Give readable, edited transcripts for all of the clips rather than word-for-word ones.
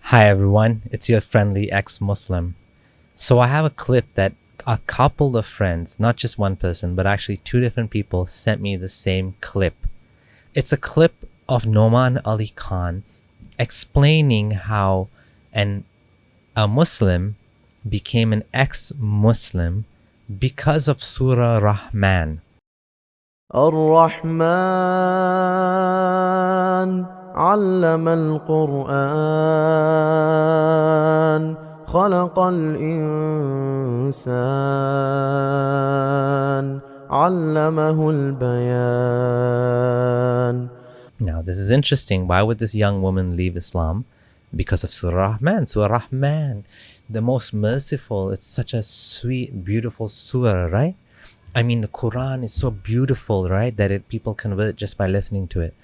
Hi everyone, it's your friendly ex-Muslim. So I have a clip that a couple of friends, not just one person, but actually two different people sent me the same clip. It's a clip of Noman Ali Khan explaining how a Muslim became an ex-Muslim because of Surah Rahman. الرحمن علم القرآن خلق الإنسان علمه البيان. Now this is interesting. Why would this young woman leave Islam? Because of Surah Rahman. Surah Rahman, the most merciful. It's such a sweet, beautiful surah, right? I mean, the Quran is so beautiful, right? That people convert just by listening to it.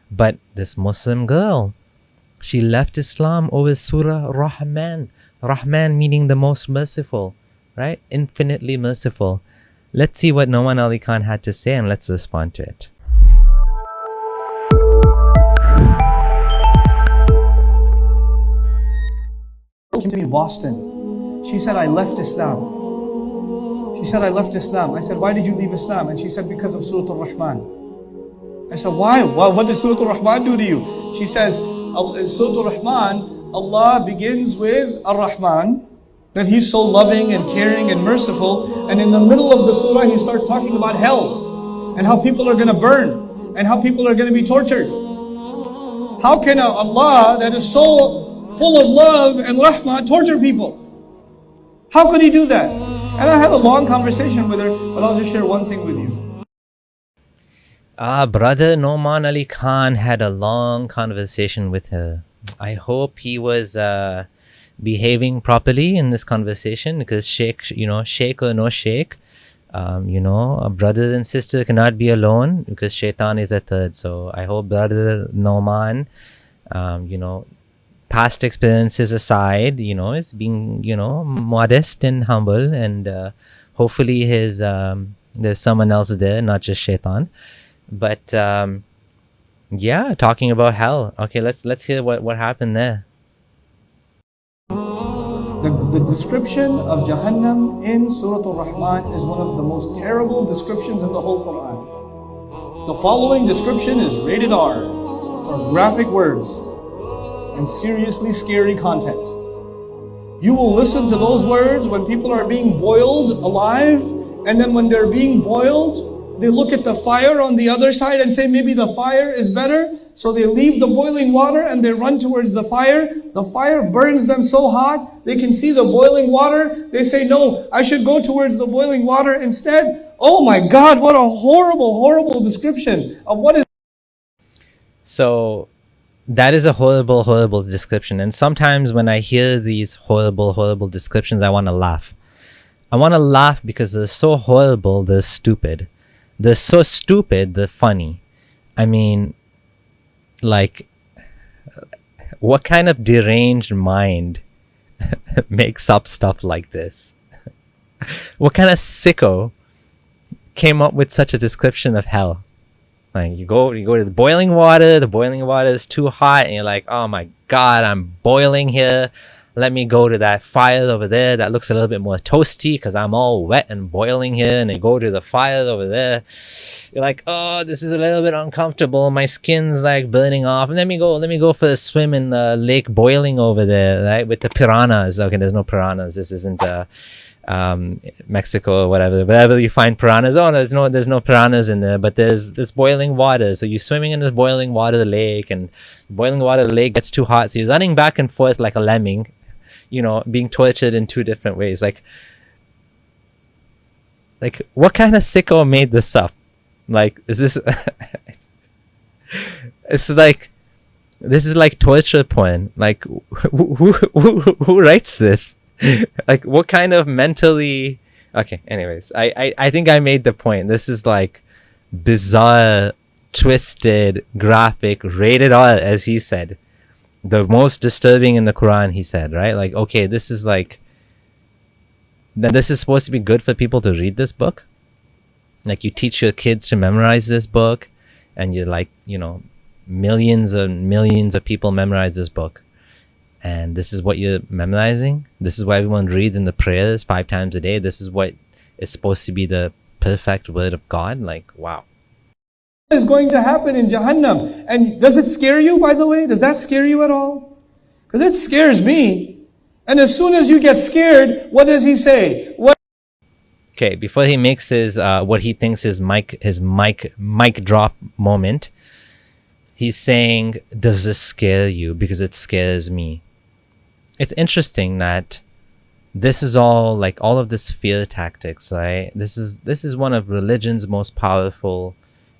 But this Muslim girl, she left Islam over Surah Rahman. Rahman meaning the most merciful, right? Infinitely merciful. Let's see what Noman Ali Khan had to say and let's respond to it. Came to me in Boston. She said, I left Islam. She said, I left Islam. I said, why did you leave Islam? And she said, because of Surah Rahman. I said, why? What did Surah Rahman do to you? She says, in Surah Rahman, Allah begins with Ar-Rahman, that He's so loving and caring and merciful. And in the middle of the surah, He starts talking about hell and how people are going to burn and how people are going to be tortured. How can Allah that is so full of love and rahmah torture people? How could He do that? And I had a long conversation with her, but I'll just share one thing with you. Brother Noman Ali Khan had a long conversation with her. I hope he was behaving properly in this conversation, because sheikh or no sheikh, a brother and sister cannot be alone because shaitan is a third. So I hope Brother Noman, past experiences aside, is being, modest and humble, and hopefully there's someone else there, not just shaitan. But talking about hell. Okay, let's hear what happened there. The description of Jahannam in Surah Rahman is one of the most terrible descriptions in the whole Quran. The following description is rated R for graphic words and seriously scary content. You will listen to those words when people are being boiled alive, and then when they're being boiled, they look at the fire on the other side and say maybe the fire is better. So they leave the boiling water and they run towards the fire. The fire burns them so hot, they can see the boiling water. They say, no, I should go towards the boiling water instead. Oh my God, what a horrible, horrible description of what is. So that is a horrible, horrible description. And sometimes when I hear these horrible, horrible descriptions, I want to laugh. I want to laugh because they're so horrible, they're stupid. They're so stupid, they're funny. I mean, like, what kind of deranged mind makes up stuff like this? What kind of sicko came up with such a description of hell? Like, you go to the boiling water is too hot, and you're like, oh my God, I'm boiling here. Let me go to that fire over there that looks a little bit more toasty because I'm all wet and boiling here. And then go to the fire over there. You're like, oh, this is a little bit uncomfortable. My skin's like burning off. And let me go for a swim in the lake boiling over there, right? With the piranhas. Okay, there's no piranhas. This isn't Mexico or whatever. Wherever you find piranhas, oh, no, there's no piranhas in there. But there's this boiling water. So you're swimming in this boiling water lake, and boiling water lake gets too hot. So you're running back and forth like a lemming, being tortured in two different ways. Like what kind of sicko made this up? Like, is this it's like, this is like torture porn. Like, who writes this? Like, what kind of mentally... Okay, anyways, I think I made the point. This is like bizarre, twisted, graphic, rated R, as he said. The most disturbing in the Quran, he said, right? Like, okay, this is like, then this is supposed to be good for people to read this book. Like, you teach your kids to memorize this book, and you're like, millions and millions of people memorize this book. and this is what you're memorizing, this is what everyone reads in the prayers 5 times a day, this is what is supposed to be the perfect word of God. Like, wow. Is going to happen in Jahannam. And does it scare you, by the way? Does that scare you at all? Because it scares me. And as soon as you get scared, what does he say? Okay, before he makes his what he thinks is mic drop moment, he's saying, does this scare you? Because it scares me. It's interesting that this is all, like, all of this fear tactics, right? This is one of religion's most powerful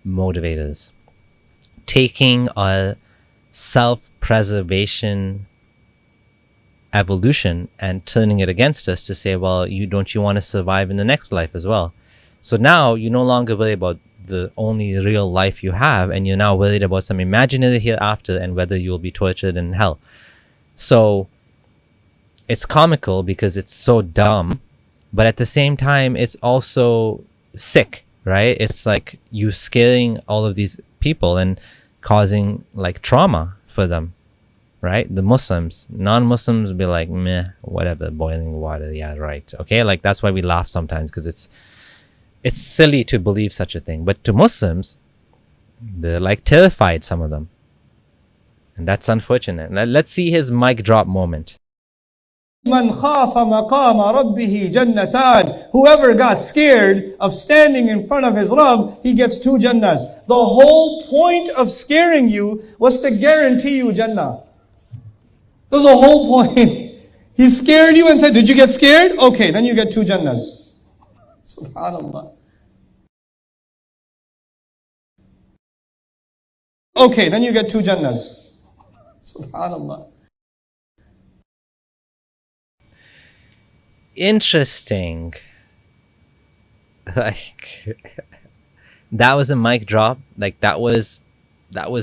motivators. Taking our self-preservation evolution and turning it against us to say, well, don't you want to survive in the next life as well? So now you no longer worry about the only real life you have, and you're now worried about some imaginary hereafter and whether you'll be tortured in hell. So it's comical because it's so dumb, but at the same time it's also sick, right? It's like you scaring all of these people and causing like trauma for them, right? The Muslims, non-Muslims will be like, meh, whatever, boiling water, yeah, right. Okay, like that's why we laugh sometimes, because it's silly to believe such a thing. But to Muslims, they're like terrified, some of them. And that's unfortunate. Let's see his mic drop moment. Man khafa maqama rabbihi jannatan. Whoever got scared of standing in front of his Rabb, he gets 2 Jannahs. The whole point of scaring you was to guarantee you Jannah. That was the whole point. He scared you and said, did you get scared? Okay, then you get 2 Jannahs. Subhanallah. Okay, then you get 2 Jannahs. Subhanallah. Interesting. Like, that was a mic drop. Like, that was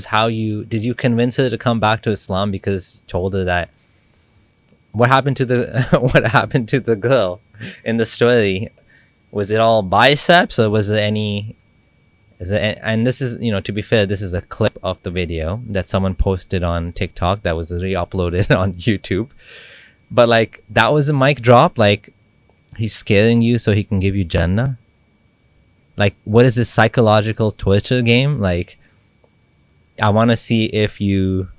how did you convince her to come back to Islam because you told her that? What happened to the girl in the story? Was it all biceps, or was there any? And this is, to be fair, this is a clip of the video that someone posted on TikTok that was re-uploaded on YouTube. But like, that was a mic drop. Like, he's scaring you so he can give you Jannah. Like, what is this psychological torture game? Like, I want to see if you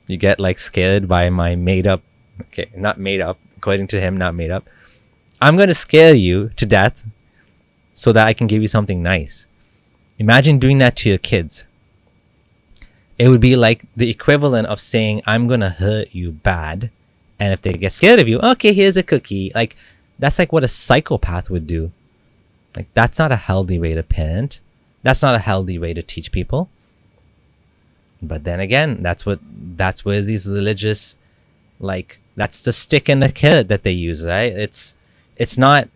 get like scared by my made up. Okay, not made up. According to him, not made up. I'm going to scare you to death so that I can give you something nice. Imagine doing that to your kids. It would be like the equivalent of saying, I'm going to hurt you bad. And if they get scared of you, okay, here's a cookie. Like, that's like what a psychopath would do. Like, that's not a healthy way to parent. That's not a healthy way to teach people. But then again, that's where these religious, like, that's the stick and the carrot that they use, right? It's not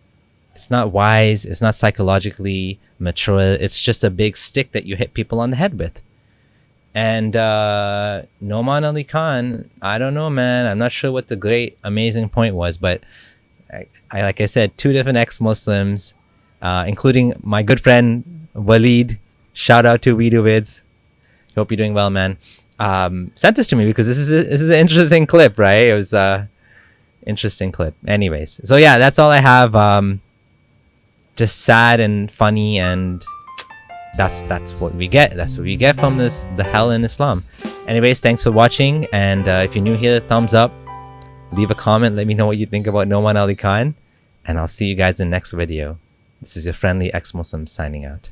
wise. It's not psychologically mature. It's just a big stick that you hit people on the head with. And Noman Ali Khan, I don't know, man. I'm not sure what the great, amazing point was, but I like I said, 2 different ex-Muslims, including my good friend Waleed. Shout out to Weedovids. Hope you're doing well, man. Sent this to me because this is an interesting clip, right? It was interesting clip. Anyways, so yeah, that's all I have. Just sad and funny, and that's what we get. That's what we get from the hell in Islam. Anyways, thanks for watching, and if you're new here, thumbs up, leave a comment, let me know what you think about Noman Ali Khan, and I'll see you guys in the next video. This is your friendly ex-Muslim signing out.